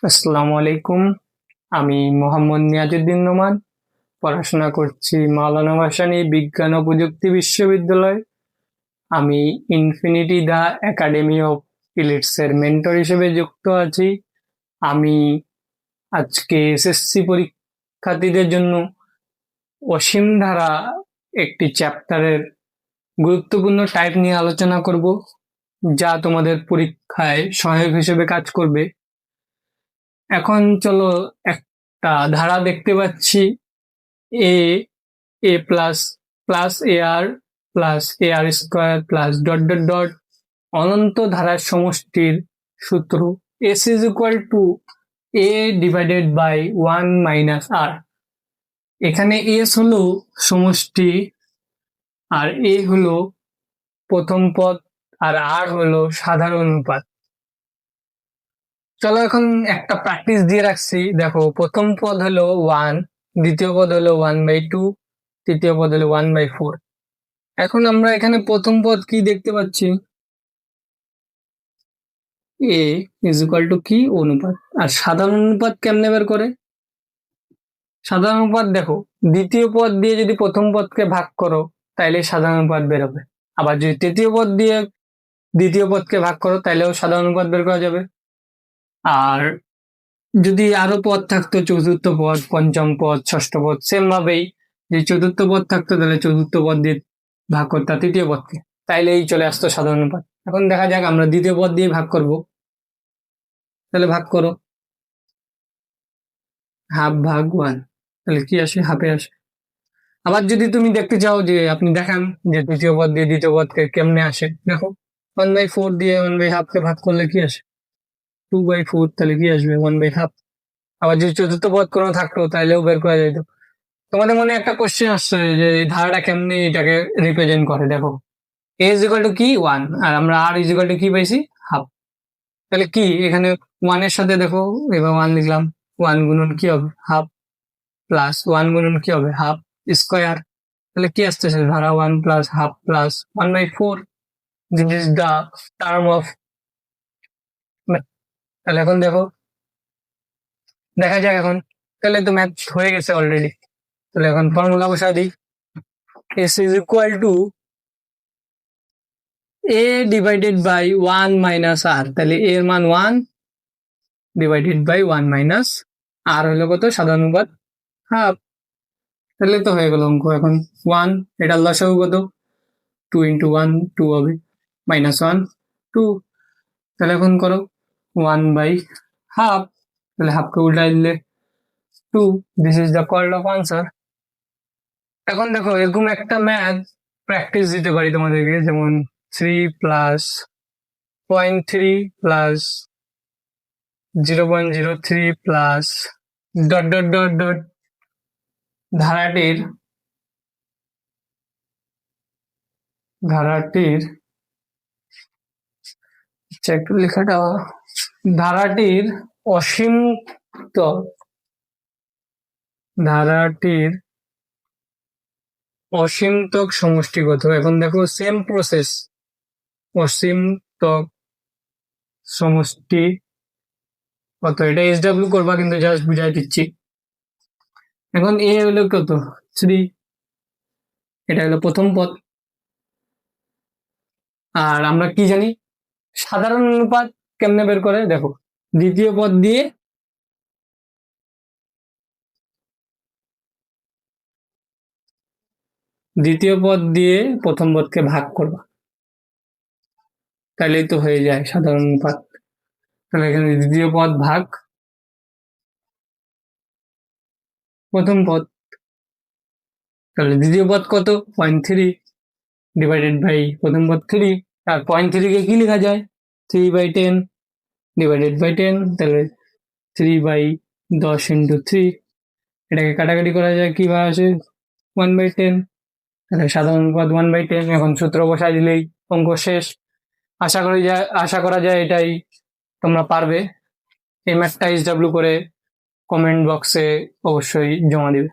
আসসালামু আলাইকুম। আমি মোহাম্মদ নিয়াজউদ্দিন নোমান। পড়াশোনা করছি মাওলানা ভাসানী বিজ্ঞান ও প্রযুক্তি বিশ্ববিদ্যালয়। আমি ইনফিনিটি দ্য একাডেমি অফ ইলিটস এর মেন্টর হিসেবে যুক্ত আছি। আমি আজকে এসএসসি পরীক্ষার্থীদের জন্য অসীম ধারা একটি চ্যাপ্টারের গুরুত্বপূর্ণ টাইপ নিয়ে আলোচনা করব, যা তোমাদের পরীক্ষায় সহায়ক হিসেবে কাজ করবে। এখন চলো, একটা ধারা দেখতে পাচ্ছি, a a plus plus a r plus a r square plus dot dot dot অনন্ত ধারার সমষ্টির সূত্র S is equal to a divided by 1 - r. এখানে এস হলো সমষ্টি, আর এ হলো প্রথম পদ, আর আর হলো সাধারণ অনুপাত। চলো এখন একটা প্র্যাকটিস দিয়ে রাখছি। দেখো, প্রথম পদ হলো 1, দ্বিতীয় পদ হলো 1/2, তৃতীয় পদ হলো 1/4। এখন আমরা এখানে প্রথম পদ কি দেখতে পাচ্ছি, এ ইজ ইকুয়াল টু কি, অনুপাত। আর সাধারণ অনুপাত কেমনে বের করে? সাধারণ অনুপাত দেখো, দ্বিতীয় পদ দিয়ে যদি প্রথম পদকে ভাগ করো তাইলে সাধারণ অনুপাত বেরোবে। আবার যদি তৃতীয় পদ দিয়ে দ্বিতীয় পদকে ভাগ করো তাইলেও সাধারণ অনুপাত বের করা যাবে। আর যদি আরো পদ থাকতো, চতুর্থ পদ, পঞ্চম পদ, ষষ্ঠ পদ, সেম ভাবেই যদি চতুর্থ পদ থাকতো তাহলে চতুর্থ পদ দিয়ে ভাগ করতো তৃতীয় পদকে, তাইলে এই চলে আসতো সাধারণ অনুপাত। এখন দেখা যাক, আমরা দ্বিতীয় পদ দিয়ে ভাগ করব। তাহলে ভাগ করো, হাফ ভাগ 1, তাহলে কি আসে? হাফে আসে। আবার যদি তুমি দেখতে চাও যে আপনি দেখান যে তৃতীয় পদ দিয়ে দ্বিতীয় পদকে কেমনে আসে, দেখো 1/4 দিয়ে 1/2 কে ভাগ করলে কি আসে? 2/4, তাহলে কি আসবে? 1/2। আবার যদি চতুর্থ পদ কোনো থাকতো তাহলেও বের করা যেত। তোমাদের মনে একটা কোশ্চেন আসছে যে এই ধারাটা কেমনি এটাকে রিপ্রেজেন্ট করে। দেখো, এ ইজ ইকুয়াল টু কি, 1, আর আমরা আর ইজ ইকুয়াল টু কি পাইছি, হাফ। তাহলে কি এখানে 1 এর সাথে দেখো, এবার 1 লিখলাম, 1 গুণন কি হবে, হাফ, প্লাস 1 গুণন কি হবে, হাফ স্কোয়ার। তাহলে কি আসতেছে, ধারা 1 plus half plus 1/4। This is the term of. তাহলে এখন দেখো, দেখা যাক এখন। তাহলে তো ম্যাথ হয়ে গেছে অলরেডি। তাহলে এখন ফর্মুলা বসা দিই। S is equal to a divided by 1 - r. তাহলে এ এর মান 1 ডিভাইডেড বাই 1 - আর হলো কত, সাধারণ অনুপাত হাফ। তাহলে তো হয়ে গেল অঙ্ক। এখন 1, এটার লসাগু কত, 2 × 1 2 হবে, -1 2। তাহলে এখন করো 1/2, তাহলে হাফকে উল্টাই দিলে 2। This is the correct of answer. এখন দেখো, এরকম একটা ম্যাথ প্র্যাকটিস দিতে পারি তোমাদেরকে, যেমন 3 plus 0.3 plus 0.03 plus dot dot dot dot. ধারাটির একটু লেখাটা, ধারাটির অসীম ত্বক, ধারাটির অসীম ত্বক সমষ্টিগত। এখন দেখো সেম প্রসেস, অসীম ত্বক সমষ্টি কত, এটা SW করবা, কিন্তু জাস্ট বুঝাই দিচ্ছি। এখন এ হলো কত, 3, এটা হলো প্রথম পদ। আর আমরা কি জানি, সাধারণ অনুপাত কেমনে বের করে, দেখো, দ্বিতীয় পদ দিয়ে প্রথম পদকে ভাগ করবা, তাহলেই তো হয়ে যায় সাধারণ অনুপাত। তাহলে এখানে দ্বিতীয় পদ ভাগ প্রথম পদ, তাহলে দ্বিতীয় পদ কত, 0.3 ডিভাইডেড বাই প্রথম পদ 3। আর 0.3 কে কি লেখা যায়, 3/10 ডিভাইডেড বাই 10। তাহলে 3/10 × 3, এটাকে কাটাকাটি করা যায়, কিভাবে আসে, 1/10। তাহলে সাধারণ অনুপাত 1/10। এখন সূত্র বসাই দিলেই অঙ্ক শেষ। আশা করা যায় এটাই তোমরা পারবে। এই ম্যাথটা SW করে কমেন্ট বক্সে অবশ্যই জমা দিবে।